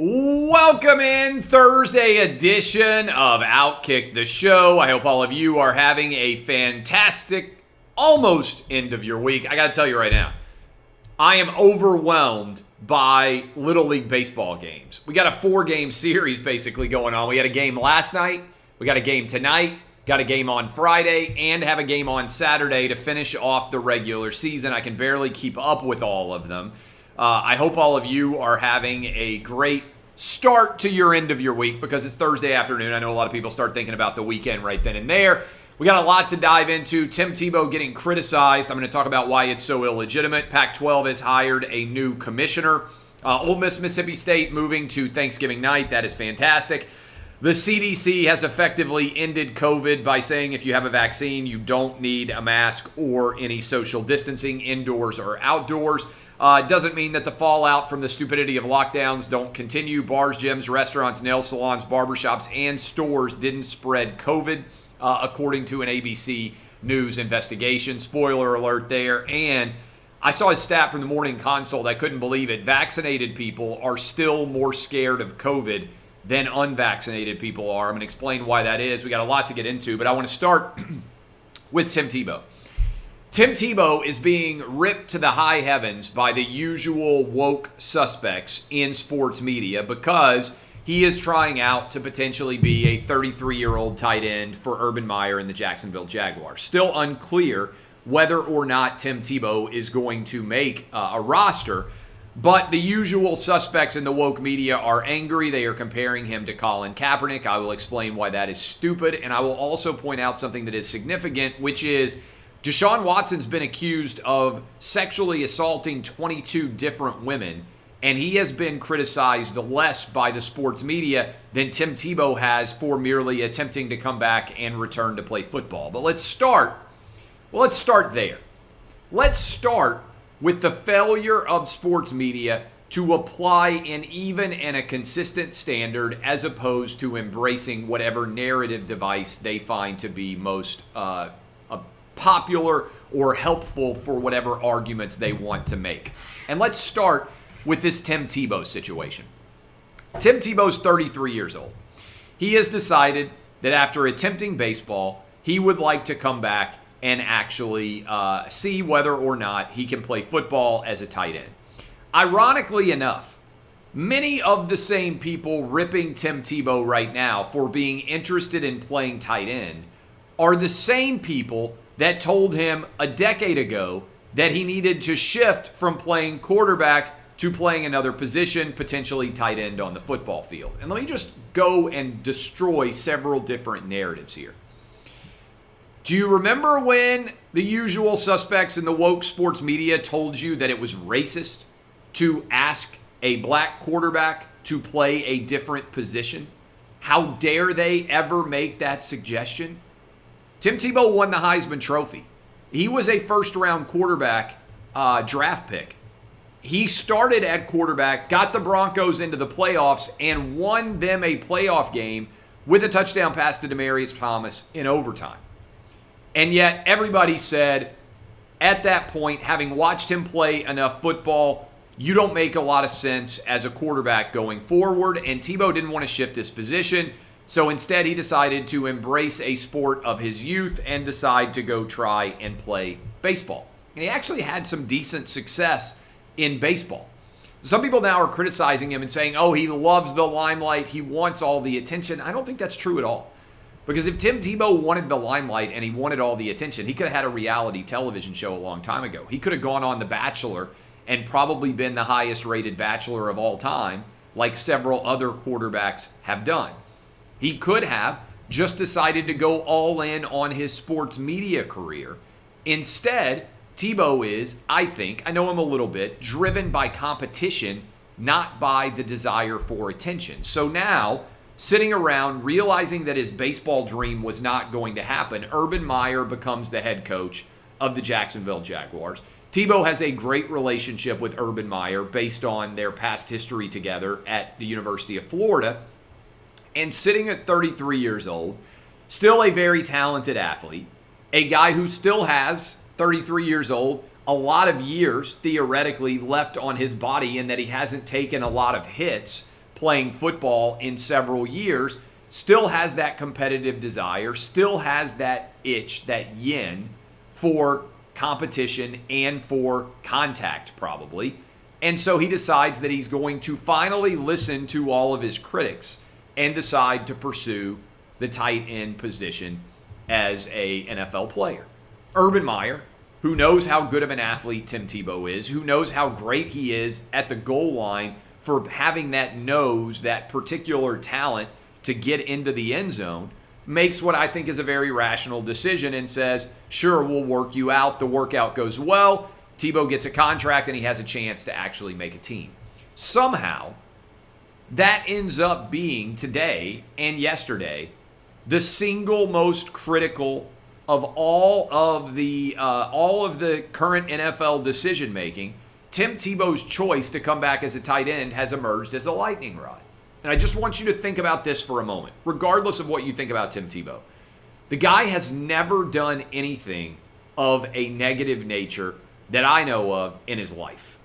Welcome in Thursday edition of OutKick the Show. I hope all of you are having a fantastic, almost end of your week. I got to tell you right now, I am overwhelmed by Little League baseball games. We got a 4-game series basically going on. We had a game last night, we got a game tonight, got a game on Friday, and have a game on Saturday to finish off the regular season. I can barely keep up with all of them. I hope all of you are having a great start to your end of your week because it's Thursday afternoon. I know a lot of people start thinking about the weekend right then and there. We got a lot to dive into. Tim Tebow getting criticized. I'm going to talk about why it's so illegitimate. Pac-12 has hired a new commissioner. Ole Miss-Mississippi State moving to Thanksgiving night. That is fantastic. The CDC has effectively ended COVID by saying if you have a vaccine, you don't need a mask or any social distancing indoors or outdoors. It doesn't mean that the fallout from the stupidity of lockdowns don't continue. Bars, gyms, restaurants, nail salons, barbershops, and stores didn't spread COVID, according to an ABC News investigation. Spoiler alert there. And I saw a stat from the Morning Consult. I couldn't believe it. Vaccinated people are still more scared of COVID than unvaccinated people are. I'm going to explain why that is. We got a lot to get into, but I want to start with Tim Tebow. Tim Tebow is being ripped to the high heavens by the usual woke suspects in sports media because he is trying out to potentially be a 33-year-old tight end for Urban Meyer and the Jacksonville Jaguars. Still unclear whether or not Tim Tebow is going to make a roster, but the usual suspects in the woke media are angry. They are comparing him to Colin Kaepernick. I will explain why that is stupid, and I will also point out something that is significant, which is Deshaun Watson's been accused of sexually assaulting 22 different women, and he has been criticized less by the sports media than Tim Tebow has for merely attempting to come back and return to play football. But let's start there. Let's start with the failure of sports media to apply an even and a consistent standard as opposed to embracing whatever narrative device they find to be most popular or helpful for whatever arguments they want to make. And let's start with this Tim Tebow situation. Tim Tebow's 33 years old. He has decided that after attempting baseball, he would like to come back and actually see whether or not he can play football as a tight end. Ironically enough, many of the same people ripping Tim Tebow right now for being interested in playing tight end are the same people that told him a decade ago that he needed to shift from playing quarterback to playing another position, potentially tight end on the football field. And let me just go and destroy several different narratives here. Do you remember when the usual suspects in the woke sports media told you that it was racist to ask a black quarterback to play a different position? How dare they ever make that suggestion? Tim Tebow won the Heisman Trophy. He was a first-round quarterback draft pick. He started at quarterback, got the Broncos into the playoffs, and won them a playoff game with a touchdown pass to Demaryius Thomas in overtime. And yet everybody said at that point, having watched him play enough football, you don't make a lot of sense as a quarterback going forward. And Tebow didn't want to shift his position. So instead, he decided to embrace a sport of his youth and decide to go try and play baseball. And he actually had some decent success in baseball. Some people now are criticizing him and saying, oh, he loves the limelight. He wants all the attention. I don't think that's true at all. Because if Tim Tebow wanted the limelight and he wanted all the attention, he could have had a reality television show a long time ago. He could have gone on The Bachelor and probably been the highest rated bachelor of all time, like several other quarterbacks have done. He could have just decided to go all in on his sports media career. Instead, Tebow is, I think, I know him a little bit, driven by competition, not by the desire for attention. So now, sitting around realizing that his baseball dream was not going to happen, Urban Meyer becomes the head coach of the Jacksonville Jaguars. Tebow has a great relationship with Urban Meyer based on their past history together at the University of Florida. And sitting at 33 years old, still a very talented athlete, a guy who still has, 33 years old, a lot of years theoretically left on his body in that he hasn't taken a lot of hits playing football in several years, still has that competitive desire, still has that itch, that yin for competition and for contact probably. And so he decides that he's going to finally listen to all of his critics and decide to pursue the tight end position as a NFL player. Urban Meyer, who knows how good of an athlete Tim Tebow is, who knows how great he is at the goal line for having that nose, that particular talent to get into the end zone, makes what I think is a very rational decision and says, sure, we'll work you out. The workout goes well. Tebow gets a contract and he has a chance to actually make a team. Somehow, that ends up being today and yesterday the single most critical of all of the current NFL decision making. Tim Tebow's choice to come back as a tight end has emerged as a lightning rod. And I just want you to think about this for a moment, regardless of what you think about Tim Tebow. The guy has never done anything of a negative nature that I know of in his life.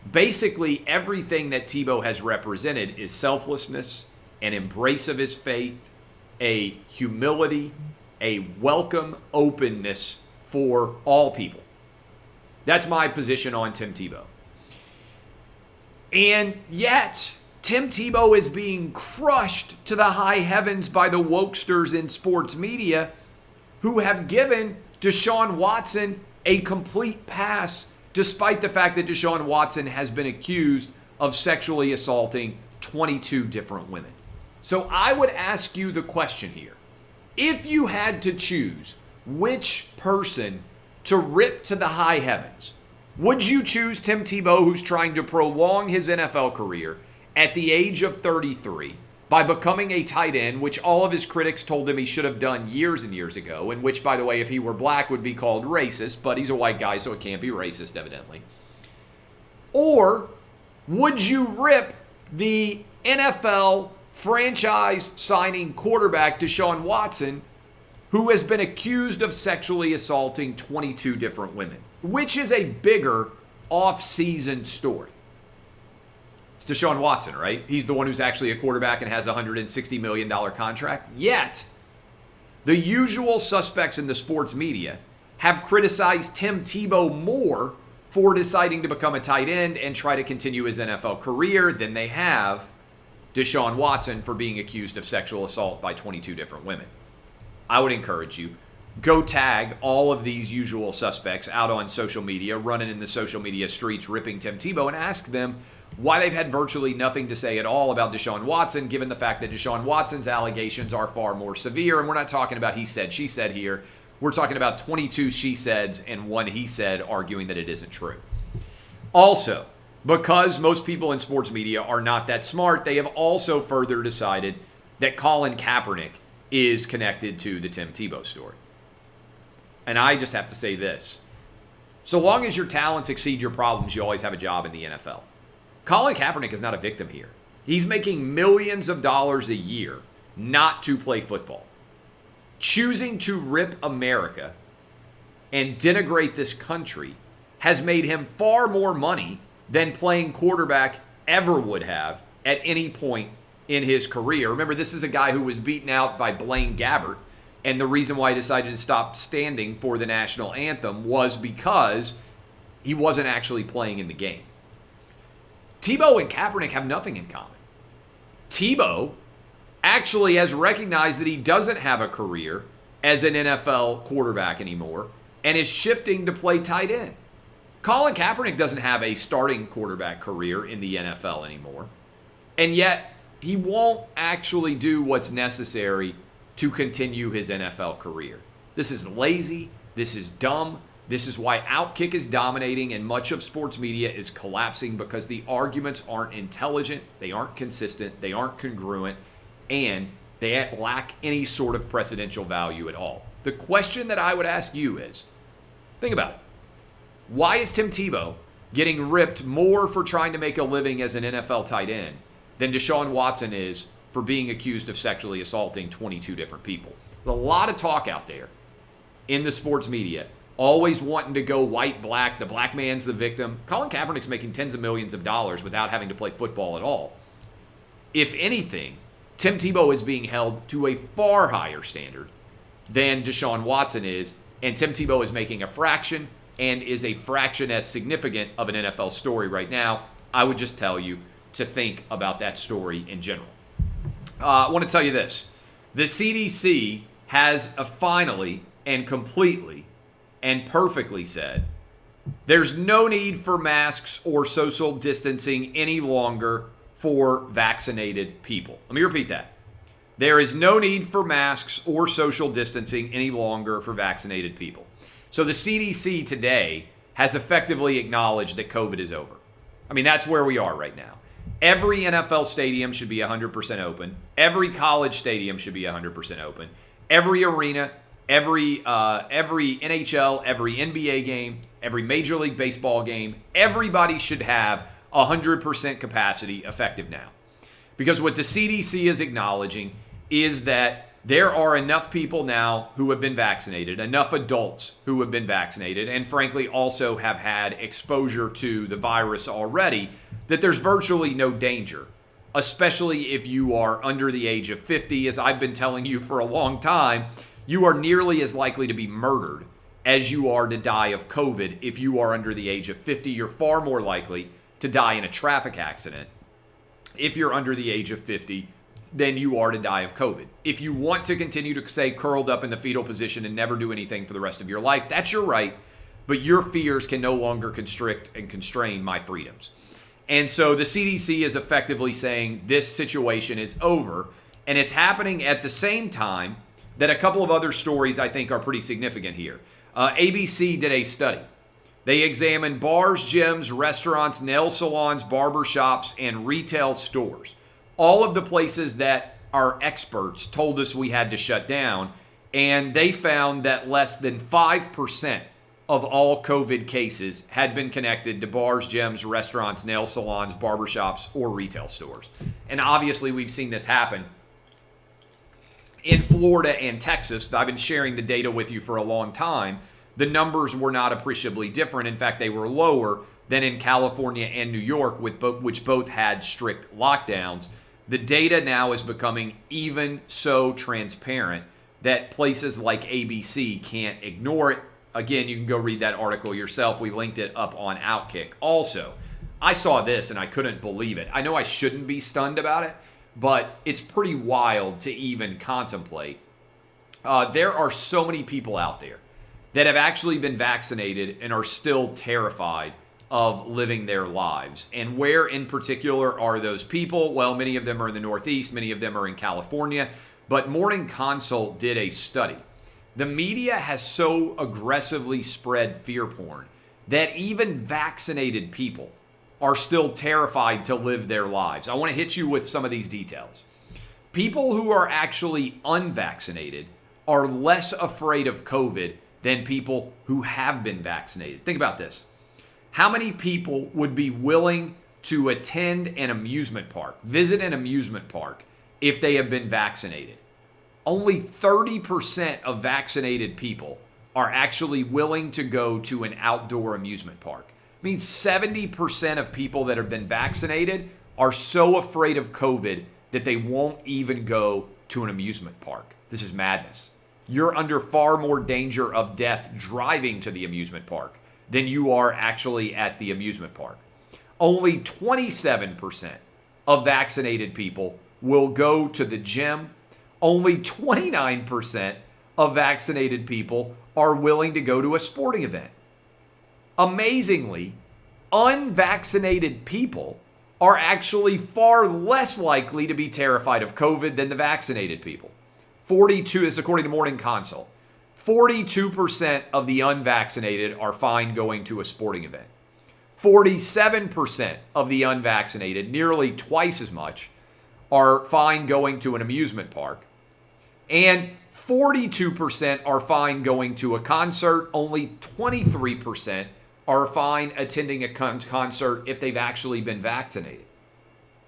Basically, everything that Tebow has represented is selflessness, an embrace of his faith, a humility, a welcome openness for all people. That's my position on Tim Tebow. And yet, Tim Tebow is being crushed to the high heavens by the wokesters in sports media who have given Deshaun Watson a complete pass, despite the fact that Deshaun Watson has been accused of sexually assaulting 22 different women. So I would ask you the question here. If you had to choose which person to rip to the high heavens, would you choose Tim Tebow, who's trying to prolong his NFL career at the age of 33 by becoming a tight end, which all of his critics told him he should have done years and years ago, and which, by the way, if he were black would be called racist, but he's a white guy, so it can't be racist, evidently? Or would you rip the NFL franchise signing quarterback Deshaun Watson, who has been accused of sexually assaulting 22 different women? Which is a bigger off-season story? It's Deshaun Watson, right? He's the one who's actually a quarterback and has a $160 million contract. Yet, the usual suspects in the sports media have criticized Tim Tebow more for deciding to become a tight end and try to continue his NFL career than they have Deshaun Watson for being accused of sexual assault by 22 different women. I would encourage you, go tag all of these usual suspects out on social media, running in the social media streets, ripping Tim Tebow, and ask them why they've had virtually nothing to say at all about Deshaun Watson, given the fact that Deshaun Watson's allegations are far more severe. And we're not talking about he said, she said here. We're talking about 22 she saids and one he said arguing that it isn't true. Also, because most people in sports media are not that smart, they have also further decided that Colin Kaepernick is connected to the Tim Tebow story. And I just have to say this. So long as your talents exceed your problems, you always have a job in the NFL. Colin Kaepernick is not a victim here. He's making millions of dollars a year not to play football. Choosing to rip America and denigrate this country has made him far more money than playing quarterback ever would have at any point in his career. Remember, this is a guy who was beaten out by Blaine Gabbert, and the reason why he decided to stop standing for the national anthem was because he wasn't actually playing in the game. Tebow and Kaepernick have nothing in common. Tebow actually has recognized that he doesn't have a career as an NFL quarterback anymore and is shifting to play tight end. Colin Kaepernick doesn't have a starting quarterback career in the NFL anymore, and yet he won't actually do what's necessary to continue his NFL career. This is lazy. This is dumb. This is why OutKick is dominating and much of sports media is collapsing, because the arguments aren't intelligent, they aren't consistent, they aren't congruent, and they lack any sort of precedential value at all. The question that I would ask you is, think about it. Why is Tim Tebow getting ripped more for trying to make a living as an NFL tight end than Deshaun Watson is for being accused of sexually assaulting 22 different people? There's a lot of talk out there in the sports media, always wanting to go white, black, the black man's the victim. Colin Kaepernick's making tens of millions of dollars without having to play football at all. if anything, Tim Tebow is being held to a far higher standard than Deshaun Watson is, and Tim Tebow is making a fraction and is a fraction as significant of an NFL story right now. I would just tell you to think about that story in general. I want to tell you this. The CDC has finally and completely and perfectly said there's no need for masks or social distancing any longer for vaccinated people. Let me repeat that. There is no need for masks or social distancing any longer for vaccinated people. So the CDC today has effectively acknowledged that COVID is over. I mean, that's where we are right now. Every NFL stadium should be 100% open. Every college stadium should be 100% open. Every arena, every NHL, every NBA game, every Major League Baseball game, everybody should have 100% capacity effective now. Because what the CDC is acknowledging is that there are enough people now who have been vaccinated, enough adults who have been vaccinated, and frankly also have had exposure to the virus already, that there's virtually no danger, especially if you are under the age of 50. As I've been telling you for a long time, you are nearly as likely to be murdered as you are to die of COVID. If you are under the age of 50, you're far more likely to die in a traffic accident if you're under the age of 50 than you are to die of COVID. If you want to continue to stay curled up in the fetal position and never do anything for the rest of your life, that's your right, but your fears can no longer constrict and constrain my freedoms. And so the CDC is effectively saying this situation is over, and it's happening at the same time that a couple of other stories I think are pretty significant here. ABC did a study. They examined bars, gyms, restaurants, nail salons, barbershops, and retail stores. All of the places that our experts told us we had to shut down, and they found that less than 5% of all COVID cases had been connected to bars, gyms, restaurants, nail salons, barbershops, or retail stores. And obviously we've seen this happen in Florida and Texas. I've been sharing the data with you for a long time. The numbers were not appreciably different. In fact, they were lower than in California and New York, which both had strict lockdowns. The data now is becoming even so transparent that places like ABC can't ignore it. Again, you can go read that article yourself. We linked it up on OutKick. Also, I saw this and I couldn't believe it. I know I shouldn't be stunned about it, but it's pretty wild to even contemplate. There are so many people out there that have actually been vaccinated and are still terrified of living their lives. And where in particular are those people? Well, many of them are in the Northeast, many of them are in California, but Morning Consult did a study. The media has so aggressively spread fear porn that even vaccinated people are still terrified to live their lives. I want to hit you with some of these details. People who are actually unvaccinated are less afraid of COVID than people who have been vaccinated. Think about this. How many people would be willing to attend an amusement park, visit an amusement park, if they have been vaccinated? Only 30% of vaccinated people are actually willing to go to an outdoor amusement park. It means 70% of people that have been vaccinated are so afraid of COVID that they won't even go to an amusement park. This is madness. You're under far more danger of death driving to the amusement park than you are actually at the amusement park. Only 27% of vaccinated people will go to the gym. Only 29% of vaccinated people are willing to go to a sporting event. Amazingly, unvaccinated people are actually far less likely to be terrified of COVID than the vaccinated people. 42 is according to Morning Consult. 42% of the unvaccinated are fine going to a sporting event. 47% of the unvaccinated, nearly twice as much, are fine going to an amusement park. And 42% are fine going to a concert. Only 23% are fine attending a concert if they've actually been vaccinated.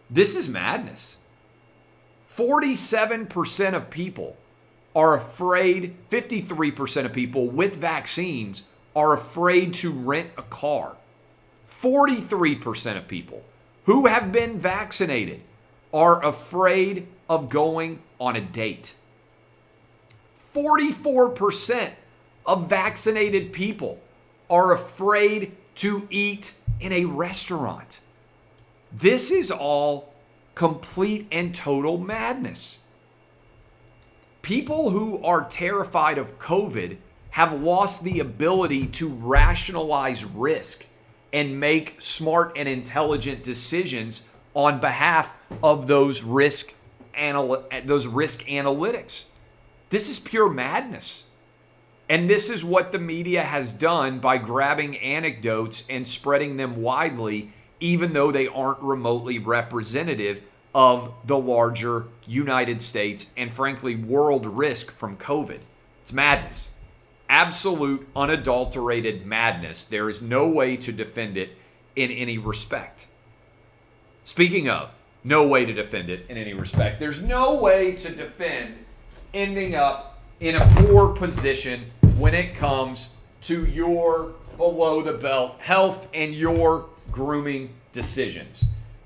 This is madness. 47% of people are afraid, 53% of people with vaccines are afraid to rent a car. 43% of people who have been vaccinated are afraid of going on a date. 44% of vaccinated people are afraid to eat in a restaurant. This is all complete and total madness. People who are terrified of COVID have lost the ability to rationalize risk and make smart and intelligent decisions on behalf of those risk analytics. This is pure madness. And this is what the media has done by grabbing anecdotes and spreading them widely, even though they aren't remotely representative of the larger United States and, frankly, world risk from COVID. It's madness. Absolute, unadulterated madness. There is no way to defend it in any respect. Speaking of no way to defend it in any respect, there's no way to defend ending up in a poor position when it comes to your below-the-belt health and your grooming decisions.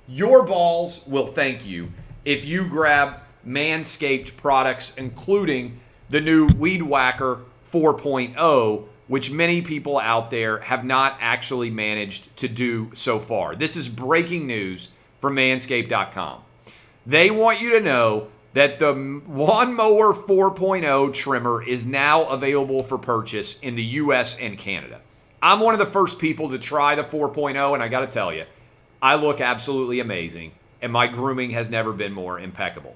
Your balls will thank you if you grab Manscaped products, including the new Weed Whacker 4.0, which many people out there have not actually managed to do so far. This is breaking news from manscaped.com. They want you to know that the Lawnmower 4.0 trimmer is now available for purchase in the US and Canada. I'm one of the first people to try the 4.0, and I got to tell you, I look absolutely amazing, and my grooming has never been more impeccable.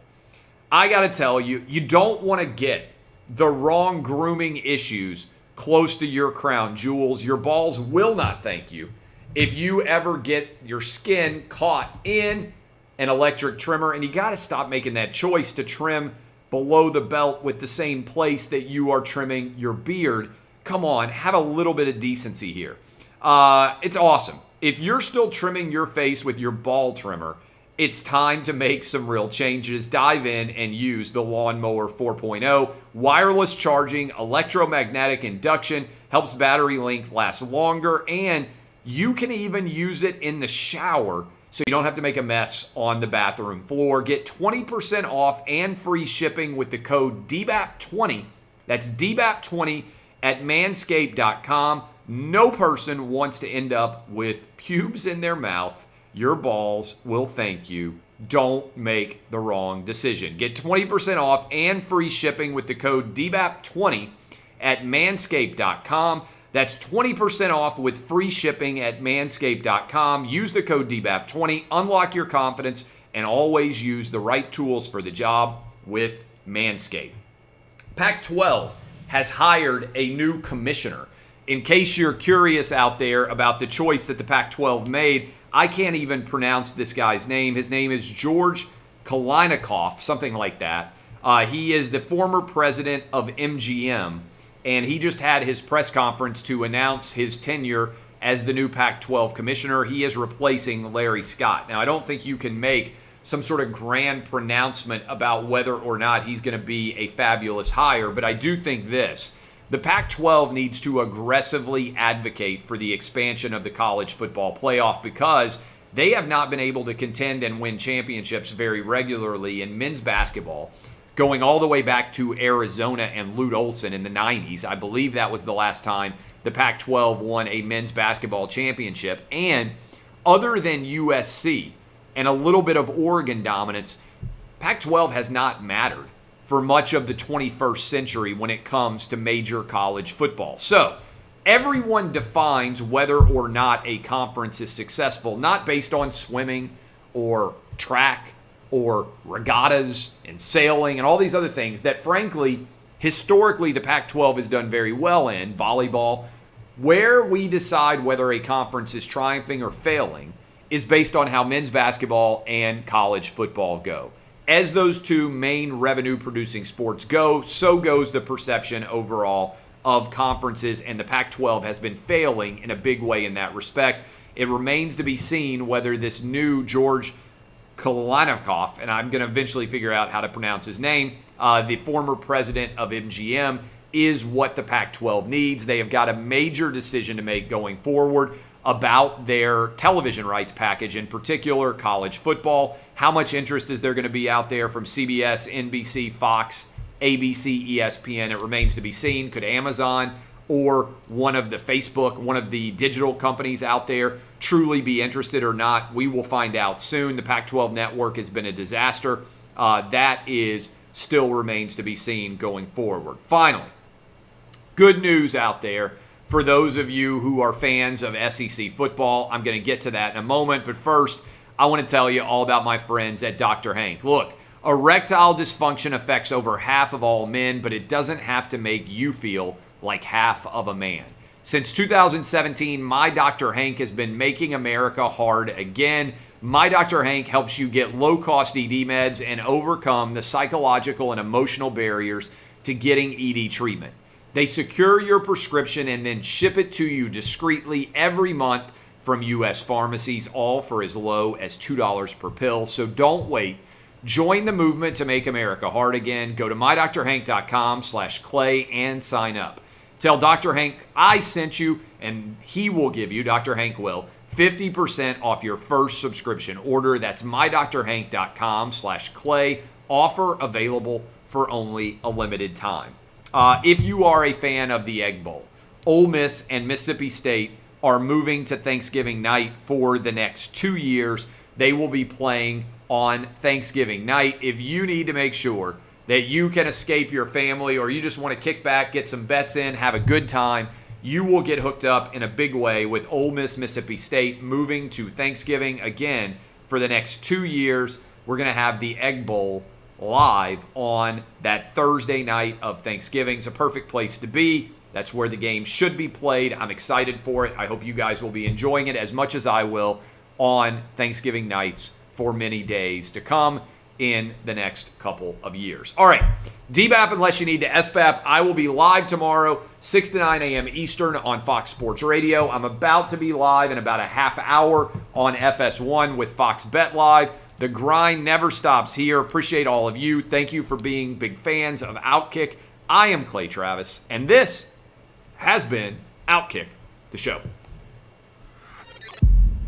I got to tell you, you don't want to get the wrong grooming issues close to your crown jewels. Your balls will not thank you if you ever get your skin caught in an electric trimmer, and you got to stop making that choice to trim below the belt with the same place that you are trimming your beard. Come on, have a little bit of decency here. It's awesome. If you're still trimming your face with your ball trimmer, it's time to make some real changes. Dive in and use the Lawnmower 4.0. Wireless charging, electromagnetic induction, helps battery length last longer, and you can even use it in the shower so you don't have to make a mess on the bathroom floor. Get 20% off and free shipping with the code DBAP20. That's DBAP20 at manscaped.com. No person wants to end up with pubes in their mouth. Your balls will thank you. Don't make the wrong decision. Get 20% off and free shipping with the code DBAP20 at manscaped.com. That's 20% off with free shipping at manscaped.com. Use the code DBAP20. Unlock your confidence and always use the right tools for the job with Manscaped. Pac-12 has hired a new commissioner. In case you're curious out there about the choice that the Pac-12 made, I can't even pronounce this guy's name. His name is George Kalinikov, something like that. He is the former president of MGM, and he just had his press conference to announce his tenure as the new Pac-12 commissioner. He is replacing Larry Scott. Now, I don't think you can make some sort of grand pronouncement about whether or not he's going to be a fabulous hire, but I do think this. The Pac-12 needs to aggressively advocate for the expansion of the college football playoff because they have not been able to contend and win championships very regularly in men's basketball, going all the way back to Arizona and Lute Olson in the 90s. I believe that was the last time the Pac-12 won a men's basketball championship. And other than USC and a little bit of Oregon dominance, Pac-12 has not mattered for much of the 21st century when it comes to major college football. So everyone defines whether or not a conference is successful, not based on swimming or track or regattas and sailing and all these other things that, frankly, historically the Pac-12 has done very well in, volleyball. Where we decide whether a conference is triumphing or failing is based on how men's basketball and college football go. As those two main revenue-producing sports go, so goes the perception overall of conferences, and the Pac-12 has been failing in a big way in that respect. It remains to be seen whether this new George Kalinikov, and I'm going to eventually figure out how to pronounce his name, the former president of MGM, is what the Pac-12 needs. They have got a major decision to make going forward. about their television rights package, in particular college football. How much interest is there going to be out there from CBS, NBC, Fox, ABC, ESPN? It remains to be seen. Could Amazon or one of the digital companies out there truly be interested or not? We will find out soon. The Pac-12 network has been a disaster. That still remains to be seen going forward. Finally, good news out there for those of you who are fans of SEC football. I'm going to get to that in a moment, but first, I want to tell you all about my friends at Dr. Hank. Look, erectile dysfunction affects over half of all men, but it doesn't have to make you feel like half of a man. Since 2017, My Dr. Hank has been making America hard again. My Dr. Hank helps you get low-cost ED meds and overcome the psychological and emotional barriers to getting ED treatment. They secure your prescription and then ship it to you discreetly every month from U.S. pharmacies, all for as low as $2 per pill. So don't wait. Join the movement to make America hard again. Go to mydrhank.com/clay and sign up. Tell Dr. Hank I sent you, and he will give you, Dr. Hank will, 50% off your first subscription order. That's mydrhank.com/clay. Offer available for only a limited time. If you are a fan of the Egg Bowl, Ole Miss and Mississippi State are moving to Thanksgiving night for the next 2 years. They will be playing on Thanksgiving night. If you need to make sure that you can escape your family, or you just want to kick back, get some bets in, have a good time, you will get hooked up in a big way with Ole Miss, Mississippi State moving to Thanksgiving again for the next 2 years. We're going to have the Egg Bowl live on that Thursday night of Thanksgiving. It's a perfect place to be. That's where the game should be played. I'm excited for it. I hope you guys will be enjoying it as much as I will on Thanksgiving nights for many days to come in the next couple of years. All right, DBAP unless you need to SBAP. I will be live tomorrow, 6 to 9 a.m. Eastern on Fox Sports Radio. I'm about to be live in about a half hour on FS1 with Fox Bet Live. The grind never stops here. Appreciate all of you. Thank you for being big fans of OutKick. I am Clay Travis, and this has been OutKick the Show.